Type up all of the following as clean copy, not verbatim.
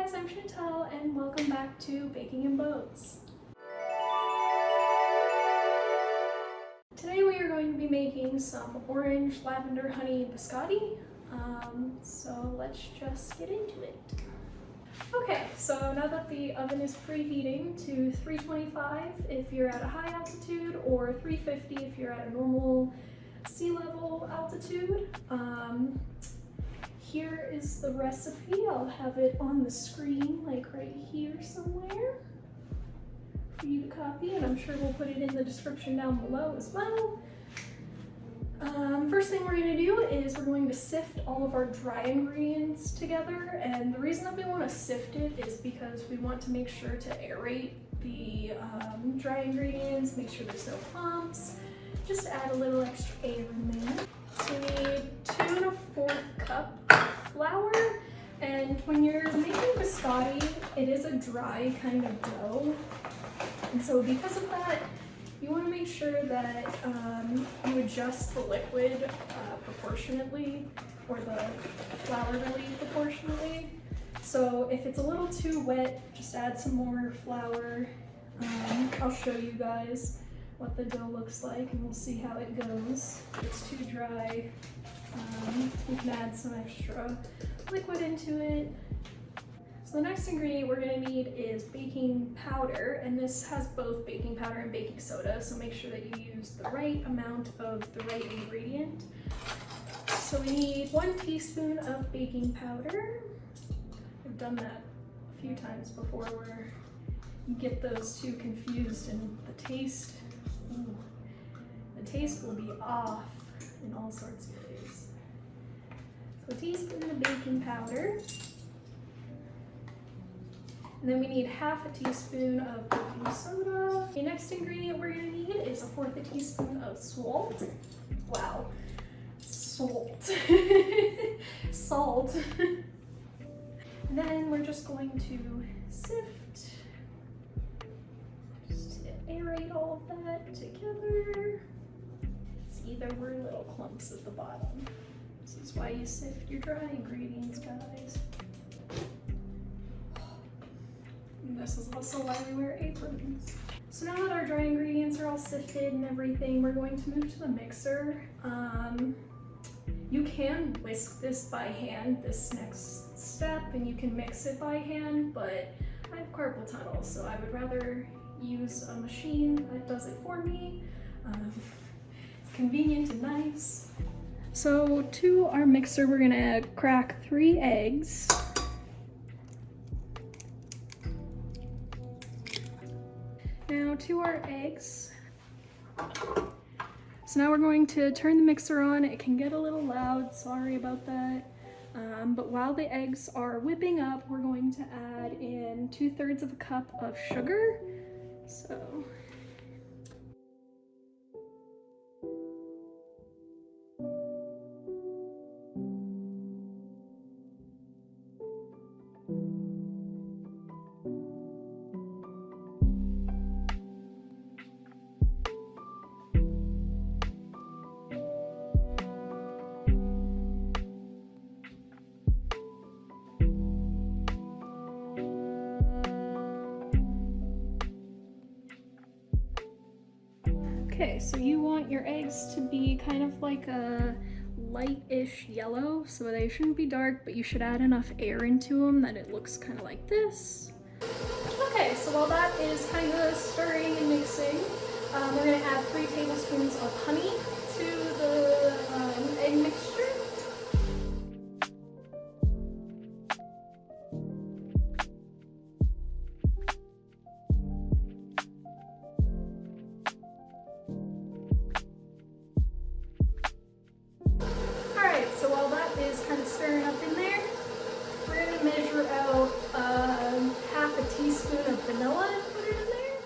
guys, I'm Chantal and welcome back to Baking in Boats. Today we are going to be making some orange lavender honey biscotti. So let's just get into it. Okay, so now that the oven is preheating to 325 if you're at a high altitude or 350 if you're at a normal sea level altitude. Here is the recipe. I'll have it on the screen, like right here somewhere for you to copy, and I'm sure we'll put it in the description down below as well. First thing we're going to do is we're going to sift all of our dry ingredients together, and the reason that we want to sift it is because we want to make sure to aerate the dry ingredients, make sure there's no clumps, just add a little extra air in there. So we need 2 1/4 cup of flour, and when you're making biscotti, it is a dry kind of dough, and so because of that, you want to make sure that you adjust the liquid proportionately, or the flour really proportionately. So if it's a little too wet, just add some more flour. I'll show you guys what the dough looks like and we'll see how it goes. If it's too dry, you can add some extra liquid into it. So the next ingredient we're going to need is baking powder, and this has both baking powder and baking soda, so make sure that you use the right amount of the right ingredient. So we need 1 teaspoon of baking powder. I've done that a few times before where you get those two confused and the taste will be off in all sorts of ways. So a teaspoon of baking powder. And then we need 1/2 teaspoon of baking soda. The next ingredient we're going to need is 1/4 teaspoon of salt. Wow, salt. Salt. And then we're just going to sift, just to aerate all of that together. See, there were little clumps at the bottom. This is why you sift your dry ingredients, guys. And this is also why we wear aprons. So now that our dry ingredients are all sifted and everything, we're going to move to the mixer. You can whisk this by hand, this next step, and you can mix it by hand, but I have carpal tunnel, so I would rather use a machine that does it for me. It's convenient and nice. So to our mixer, we're gonna crack 3 eggs. Now to our eggs. So now we're going to turn the mixer on. It can get a little loud, sorry about that. But while the eggs are whipping up, we're going to add in 2/3 of a cup of sugar. So. Okay, so you want your eggs to be kind of like a light-ish yellow, so they shouldn't be dark, but you should add enough air into them that it looks kind of like this. Okay, so while that is kind of stirring and mixing, we're going to add 3 tablespoons of honey to the egg mixture. Stirring up in there, we're going to measure out 1/2 teaspoon of vanilla and put it in there.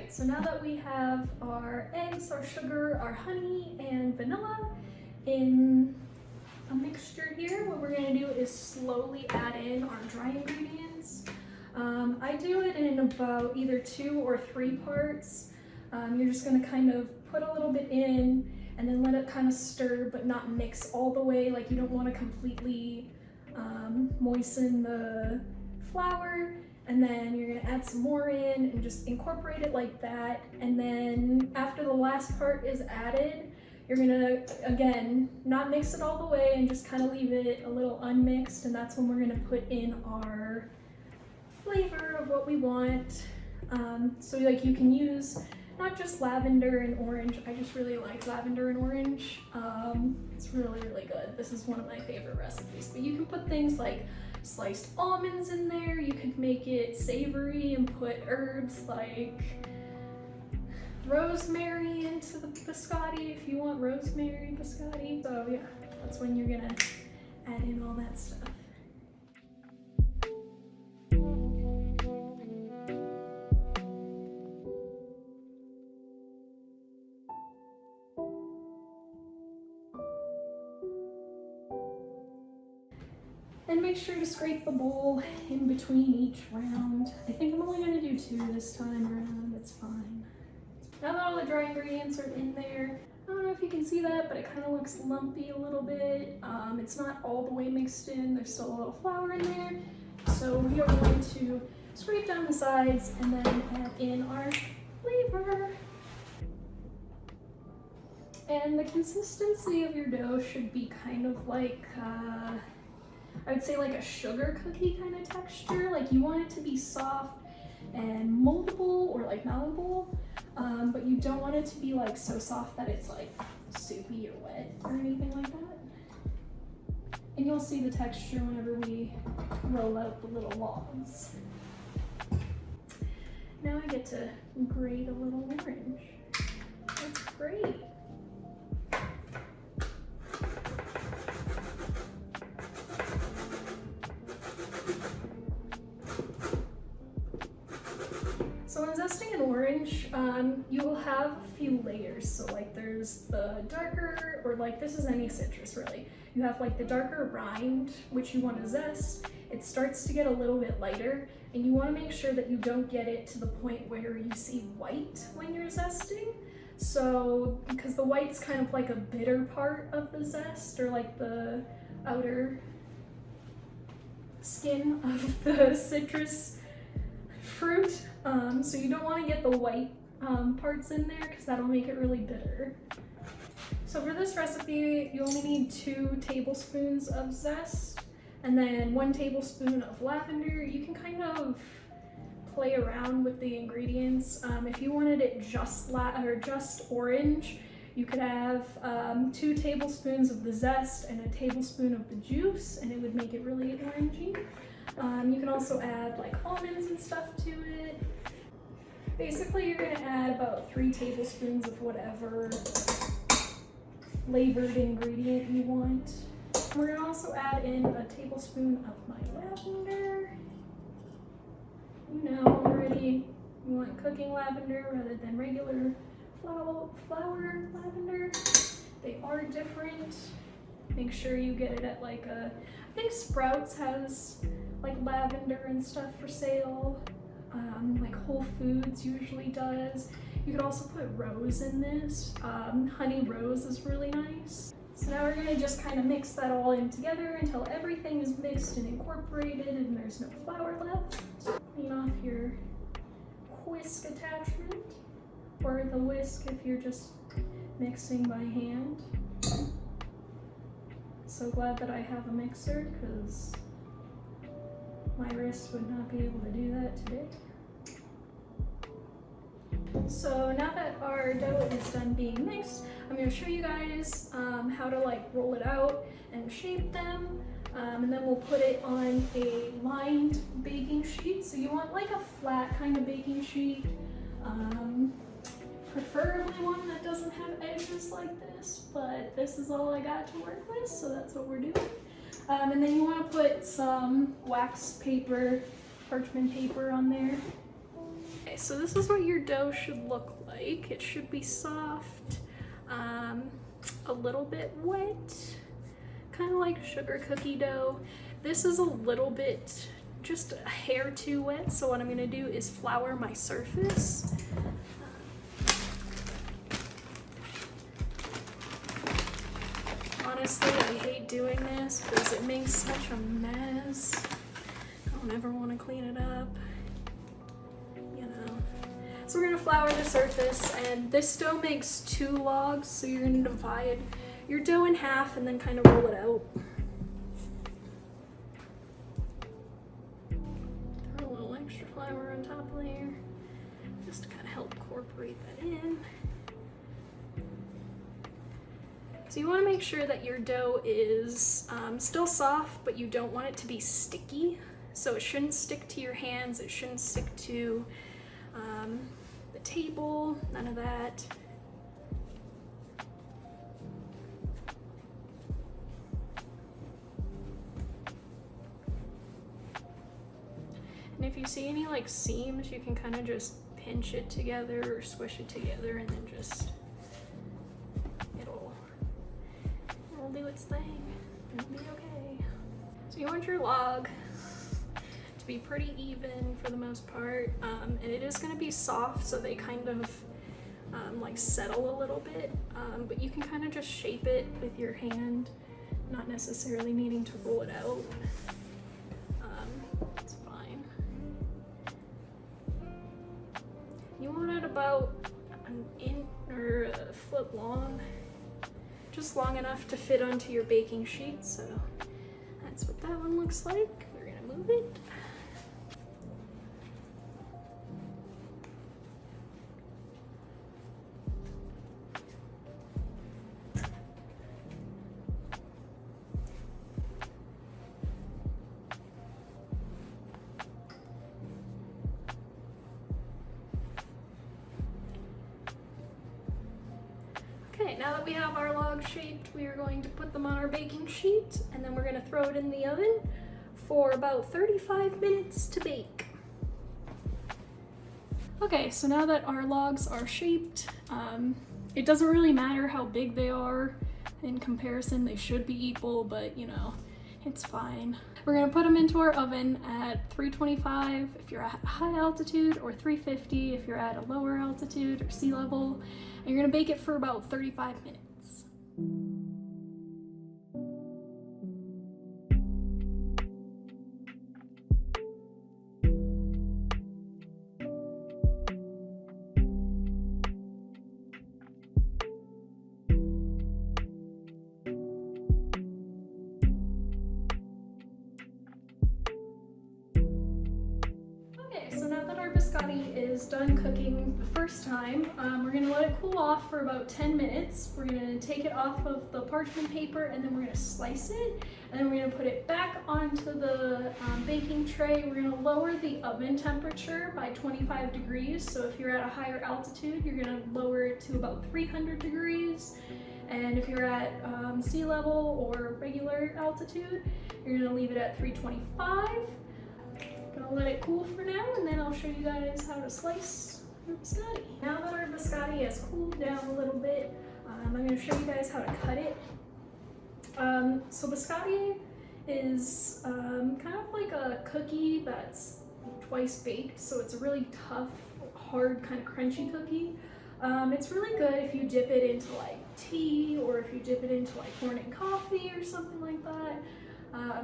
Alright, so now that we have our eggs, our sugar, our honey, and vanilla in a mixture here. What we're gonna do is slowly add in our dry ingredients. I do it in about either 2 or 3 parts. You're just gonna kind of put a little bit in and then let it kind of stir, but not mix all the way. Like, you don't want to completely moisten the flour, and then you're gonna add some more in and just incorporate it like that. And then after the last part is added, you're gonna, again, not mix it all the way and just kind of leave it a little unmixed, and that's when we're gonna put in our flavor of what we want. So like, you can use not just lavender and orange. I just really like lavender and orange. It's really, really good. This is one of my favorite recipes. But you can put things like sliced almonds in there. You could make it savory and put herbs like rosemary into the biscotti if you want rosemary biscotti. So yeah, that's when you're gonna add in all that stuff. And make sure to scrape the bowl in between each round. I think I'm only gonna do 2 this time around, it's fine. Now that all the dry ingredients are in there, I don't know if you can see that, but it kind of looks lumpy a little bit. It's not all the way mixed in, there's still a little flour in there. So we are going to scrape down the sides and then add in our flavor. And the consistency of your dough should be kind of like, I would say like a sugar cookie kind of texture. Like, you want it to be soft and moldable or like malleable, but you don't want it to be like so soft that it's like soupy or wet or anything like that. And you'll see the texture whenever we roll out the little logs. Now I get to grate a little orange. That's great. So when zesting an orange, you will have a few layers. So like, there's the darker, or like, this is any citrus really. You have like the darker rind, which you want to zest. It starts to get a little bit lighter, and you want to make sure that you don't get it to the point where you see white when you're zesting. So, because the white's kind of like a bitter part of the zest, or like the outer skin of the citrus fruit. So you don't want to get the white parts in there, because that'll make it really bitter. So for this recipe, you only need 2 tablespoons of zest, and then 1 tablespoon of lavender. You can kind of play around with the ingredients. If you wanted it just orange, you could have 2 tablespoons of the zest and a tablespoon of the juice, and it would make it really orangey. You can also add like almonds and stuff to it. Basically, you're gonna add about 3 tablespoons of whatever flavored ingredient you want. We're gonna also add in a tablespoon of my lavender. You know already, you want cooking lavender rather than regular flower lavender. They are different. Make sure you get it at like I think Sprouts has like lavender and stuff for sale. Like Whole Foods usually does. You could also put rose in this. Honey rose is really nice. So now we're gonna just kind of mix that all in together until everything is mixed and incorporated and there's no flour left. Clean off your whisk attachment, or the whisk if you're just mixing by hand. So glad that I have a mixer, because my wrist would not be able to do that today. So now that our dough is done being mixed, I'm going to show you guys how to like roll it out and shape them, and then we'll put it on a lined baking sheet. So you want like a flat kind of baking sheet, preferably one that doesn't have edges like this, but this is all I got to work with, so that's what we're doing. And then you want to put some wax paper, parchment paper on there. Okay, so this is what your dough should look like. It should be soft, a little bit wet, kind of like sugar cookie dough. This is a little bit, just a hair too wet, so what I'm gonna do is flour my surface. Honestly, I hate doing this because it makes such a mess. I don't ever want to clean it up, you know. So we're gonna flour the surface, and this dough makes 2 logs, so you're gonna divide your dough in half and then kind of roll it out. Throw a little extra flour on top there, just to kind of help incorporate that in. So you want to make sure that your dough is still soft, but you don't want it to be sticky. So it shouldn't stick to your hands, it shouldn't stick to the table, none of that. And if you see any like seams, you can kind of just pinch it together or squish it together, and then just it'll do its thing and it'll be okay. So you want your log to be pretty even for the most part, and it is going to be soft, so they kind of like settle a little bit, but you can kind of just shape it with your hand, not necessarily needing to roll it out. It's fine. You want it about an inch or a foot long, just long enough to fit onto your baking sheet. So that's what that one looks like. We're gonna move it. Okay, now that we have our log shaped, we are going to put them on our baking sheet, and then we're going to throw it in the oven for about 35 minutes to bake. Okay, so now that our logs are shaped, it doesn't really matter how big they are in comparison. They should be equal, but you know, it's fine. We're gonna put them into our oven at 325 if you're at high altitude, or 350 if you're at a lower altitude or sea level, and you're gonna bake it for about 35 minutes. Biscotti is done cooking the first time. We're going to let it cool off for about 10 minutes. We're going to take it off of the parchment paper, and then we're going to slice it, and then we're going to put it back onto the baking tray. We're going to lower the oven temperature by 25 degrees. So if you're at a higher altitude, you're going to lower it to about 300 degrees. And if you're at sea level or regular altitude, you're going to leave it at 325. Gonna let it cool for now, and then I'll show you guys how to slice your biscotti. Now that our biscotti has cooled down a little bit, I'm gonna show you guys how to cut it. So biscotti is kind of like a cookie that's twice baked, so it's a really tough, hard, kind of crunchy cookie. It's really good if you dip it into like tea, or if you dip it into like morning coffee or something like that.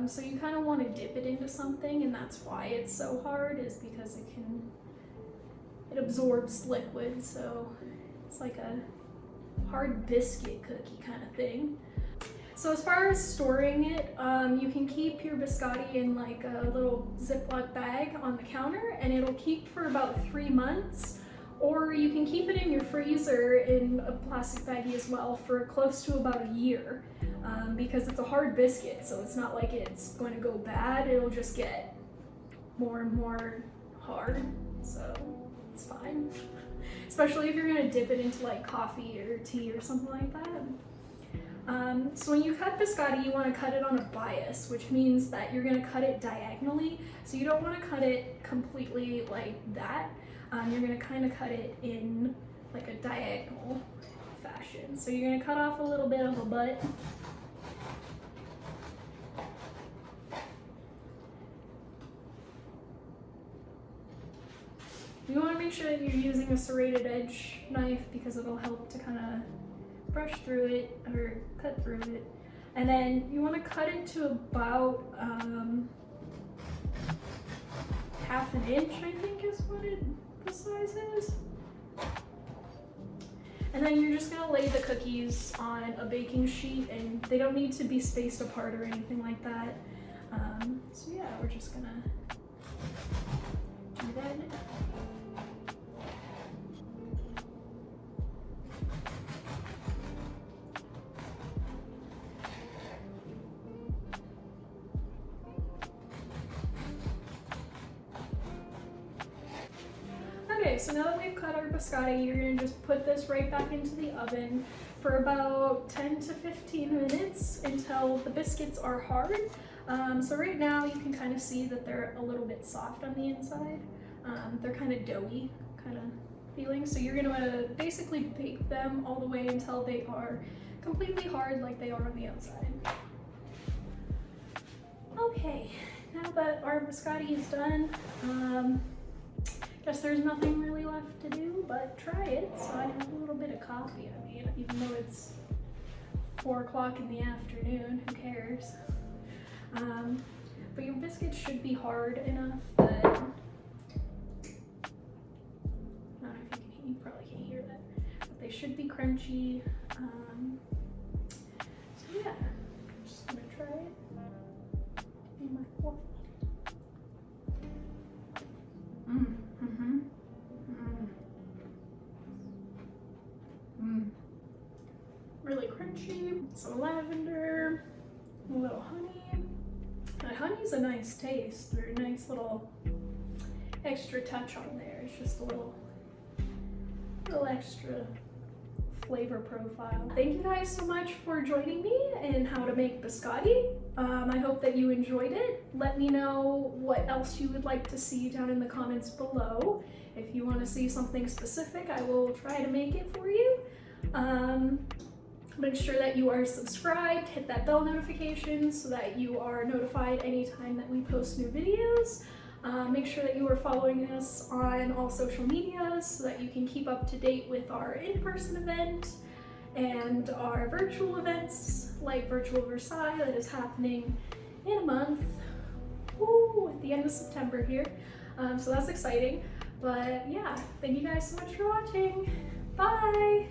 So you kind of want to dip it into something, and that's why it's so hard, is because it absorbs liquid, so it's like a hard biscuit cookie kind of thing. So as far as storing it, you can keep your biscotti in like a little Ziploc bag on the counter, and it'll keep for about 3 months. Or you can keep it in your freezer in a plastic baggie as well for close to about a year, because it's a hard biscuit, so it's not like it's going to go bad. It'll just get more and more hard, so it's fine. Especially if you're going to dip it into like coffee or tea or something like that. So when you cut biscotti, you want to cut it on a bias, which means that you're going to cut it diagonally. So you don't want to cut it completely like that. You're going to kind of cut it in like a diagonal fashion. So you're going to cut off a little bit of a butt. You want to make sure that you're using a serrated edge knife because it'll help to kind of brush through it or cut through it. And then you want to cut it to about half an inch, I think is what the size is. And then you're just gonna lay the cookies on a baking sheet, and they don't need to be spaced apart or anything like that. So yeah, we're just gonna do that now. Okay, so now that we've cut our biscotti, you're gonna just put this right back into the oven for about 10 to 15 minutes until the biscuits are hard. So right now you can kind of see that they're a little bit soft on the inside. They're kind of doughy kind of feeling. So you're gonna basically bake them all the way until they are completely hard like they are on the outside. Okay, now that our biscotti is done, guess there's nothing really left to do but try it. So I have a little bit of coffee. I mean, even though it's 4 o'clock in the afternoon, who cares? But your biscuits should be hard enough that, I don't know if you probably can't hear that, but they should be crunchy. So yeah, I'm just gonna try it in my fork. Really crunchy, some lavender, a little honey. The honey's a nice taste. There's a nice little extra touch on there. It's just a little extra flavor profile. Thank you guys so much for joining me in how to make biscotti. I hope that you enjoyed it. Let me know what else you would like to see down in the comments below. If you want to see something specific, I will try to make it for you. Make sure that you are subscribed, hit that bell notification so that you are notified anytime that we post new videos. Make sure that you are following us on all social medias so that you can keep up to date with our in-person event and our virtual events like Virtual Versailles that is happening in a month. Woo, at the end of September here. So that's exciting. But yeah, thank you guys so much for watching. Bye!